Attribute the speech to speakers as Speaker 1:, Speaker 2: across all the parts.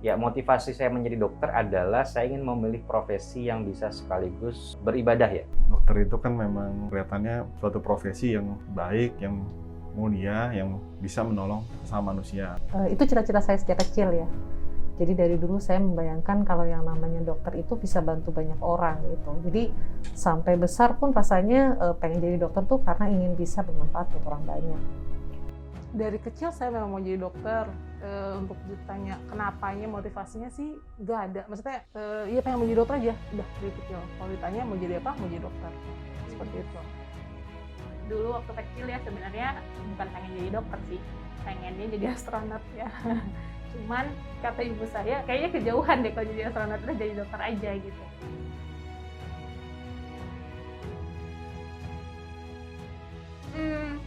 Speaker 1: Ya, motivasi saya menjadi dokter adalah saya ingin memilih profesi yang bisa sekaligus beribadah ya.
Speaker 2: Dokter itu kan memang kelihatannya suatu profesi yang baik, yang mulia, yang bisa menolong sesama manusia.
Speaker 3: Itu cita-cita saya sejak kecil ya. Jadi dari dulu saya membayangkan kalau yang namanya dokter itu bisa bantu banyak orang gitu. Jadi sampai besar pun rasanya pengen jadi dokter tuh karena ingin bisa bermanfaat untuk orang banyak.
Speaker 4: Dari kecil saya memang mau jadi dokter. Untuk ditanya kenapanya, motivasinya sih nggak ada. Maksudnya ya pengen mau jadi dokter aja, udah dari kecil. Kalau ditanya mau jadi apa, mau jadi dokter. Seperti itu.
Speaker 5: Dulu waktu kecil ya sebenarnya bukan pengen jadi dokter sih, pengennya jadi astronot ya. Cuman kata ibu saya kayaknya kejauhan deh kalau jadi astronot, udah jadi dokter aja gitu.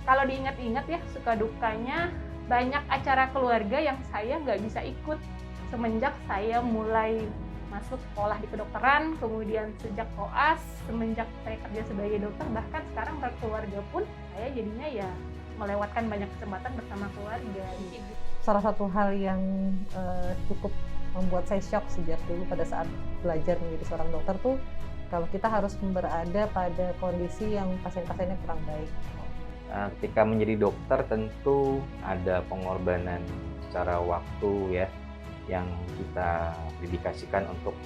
Speaker 5: Kalau diingat-ingat ya suka dukanya, banyak acara keluarga yang saya nggak bisa ikut semenjak saya mulai masuk sekolah di kedokteran, kemudian sejak koas, semenjak saya kerja sebagai dokter, bahkan sekarang berkeluarga pun saya jadinya ya melewatkan banyak kesempatan bersama keluarga.
Speaker 3: Salah satu hal yang cukup membuat saya shock sejak dulu pada saat belajar menjadi seorang dokter tuh kalau kita harus berada pada kondisi yang pasien-pasiennya kurang baik.
Speaker 1: Ketika menjadi dokter tentu ada pengorbanan secara waktu ya yang kita dedikasikan untuk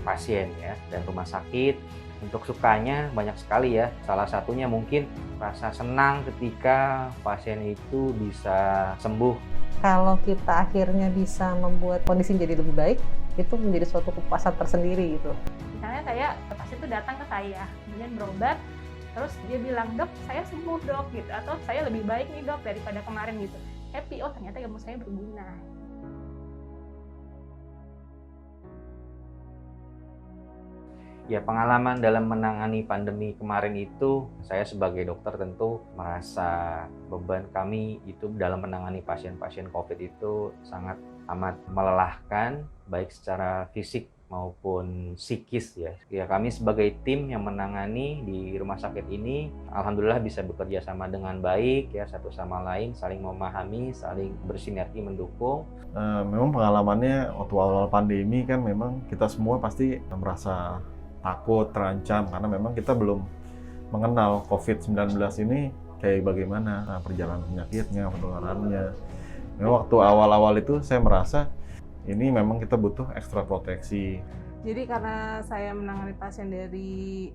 Speaker 1: pasien ya, dan rumah sakit. Untuk sukanya banyak sekali ya. Salah satunya mungkin rasa senang ketika pasien itu bisa sembuh.
Speaker 3: Kalau kita akhirnya bisa membuat kondisi jadi lebih baik, itu menjadi suatu kepuasan tersendiri gitu.
Speaker 5: Misalnya pasien itu datang ke saya, kemudian berobat, terus dia bilang, "Dok, saya sembuh dok," gitu, atau "Saya lebih baik nih dok daripada kemarin," gitu. Happy, oh ternyata ilmu saya berguna.
Speaker 1: Ya, pengalaman dalam menangani pandemi kemarin itu, saya sebagai dokter tentu merasa beban kami itu dalam menangani pasien-pasien COVID itu sangat amat melelahkan, baik secara fisik maupun psikis ya. Ya, kami sebagai tim yang menangani di rumah sakit ini, alhamdulillah bisa bekerja sama dengan baik ya, satu sama lain, saling memahami, saling bersinergi mendukung.
Speaker 2: Memang pengalamannya waktu awal pandemi kan memang kita semua pasti merasa takut, terancam, karena memang kita belum mengenal COVID-19 ini kayak bagaimana perjalanan penyakitnya, penularannya. Memang waktu awal-awal itu saya merasa ini memang kita butuh ekstra proteksi.
Speaker 4: Jadi karena saya menangani pasien dari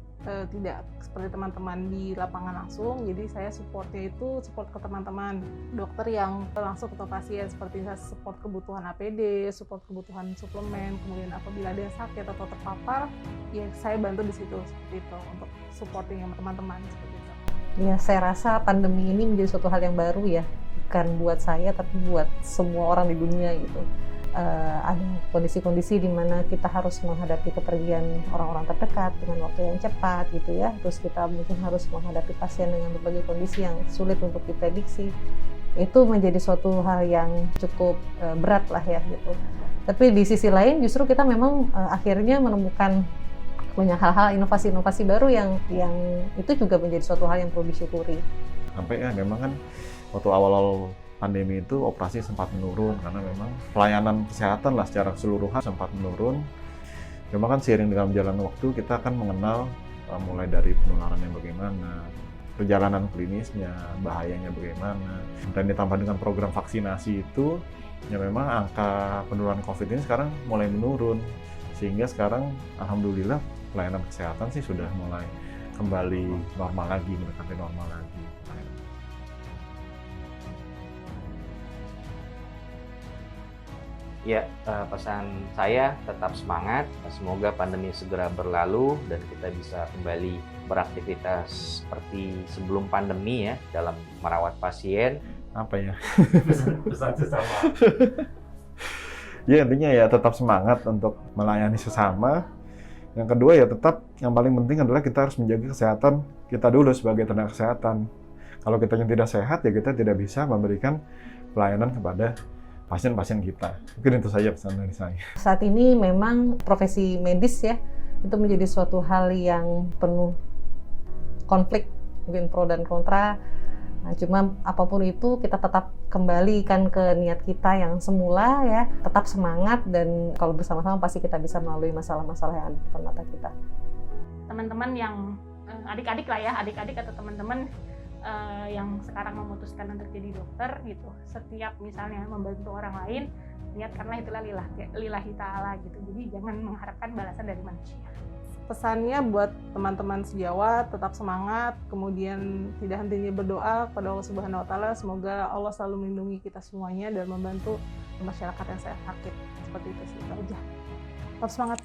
Speaker 4: tidak seperti teman-teman di lapangan langsung, jadi saya supportnya itu support ke teman-teman dokter yang langsung ke pasien, seperti saya support kebutuhan APD, support kebutuhan suplemen, kemudian apabila ada yang sakit atau terpapar, ya saya bantu di situ seperti itu untuk supporting yang teman-teman seperti itu.
Speaker 3: Ya, saya rasa pandemi ini menjadi suatu hal yang baru ya, bukan buat saya tapi buat semua orang di dunia gitu. Ada kondisi-kondisi di mana kita harus menghadapi kepergian orang-orang terdekat dengan waktu yang cepat gitu ya. Terus kita mungkin harus menghadapi pasien dengan berbagai kondisi yang sulit untuk diprediksi. Itu menjadi suatu hal yang cukup berat lah ya gitu. Tapi di sisi lain justru kita memang akhirnya menemukan banyak hal-hal inovasi-inovasi baru yang itu juga menjadi suatu hal yang perlu disyukuri.
Speaker 2: Sampai ya memang kan waktu awal-awal pandemi itu operasi sempat menurun karena memang pelayanan kesehatan lah secara keseluruhan sempat menurun. Cuma kan seiring dengan berjalannya waktu kita akan mengenal mulai dari penularannya bagaimana, perjalanan klinisnya, bahayanya bagaimana, dan ditambah dengan program vaksinasi itu ya memang angka penularan COVID ini sekarang mulai menurun, sehingga sekarang alhamdulillah pelayanan kesehatan sih sudah mulai kembali normal lagi, mendekati normal lagi.
Speaker 1: Ya, pesan saya tetap semangat, semoga pandemi segera berlalu dan kita bisa kembali beraktivitas seperti sebelum pandemi ya, dalam merawat pasien.
Speaker 2: Apa ya?
Speaker 1: Pesan sesama.
Speaker 2: Ya intinya ya tetap semangat untuk melayani sesama. Yang kedua ya tetap yang paling penting adalah kita harus menjaga kesehatan kita dulu sebagai tenaga kesehatan. Kalau kita yang tidak sehat ya kita tidak bisa memberikan pelayanan kepada pasien-pasien kita. Mungkin itu saja pesan dari saya.
Speaker 3: Saat ini memang profesi medis ya, itu menjadi suatu hal yang penuh konflik, mungkin pro dan kontra. Nah, cuma apapun itu kita tetap kembalikan ke niat kita yang semula ya, tetap semangat dan kalau bersama-sama pasti kita bisa melalui masalah-masalah yang ada di depan mata kita.
Speaker 5: Teman-teman yang adik-adik lah ya, adik-adik atau teman-teman yang sekarang memutuskan untuk jadi dokter gitu, setiap misalnya membantu orang lain, niatkanlah itulah lillahi ta'ala gitu. Jadi jangan mengharapkan balasan dari manusia.
Speaker 4: Pesannya buat teman-teman sejawat, tetap semangat, kemudian tidak hentinya berdoa kepada Allah Subhanahu wa Ta'ala. Semoga Allah selalu melindungi kita semuanya dan membantu masyarakat yang sakit. Seperti itu sih, itu aja. Tetap semangat.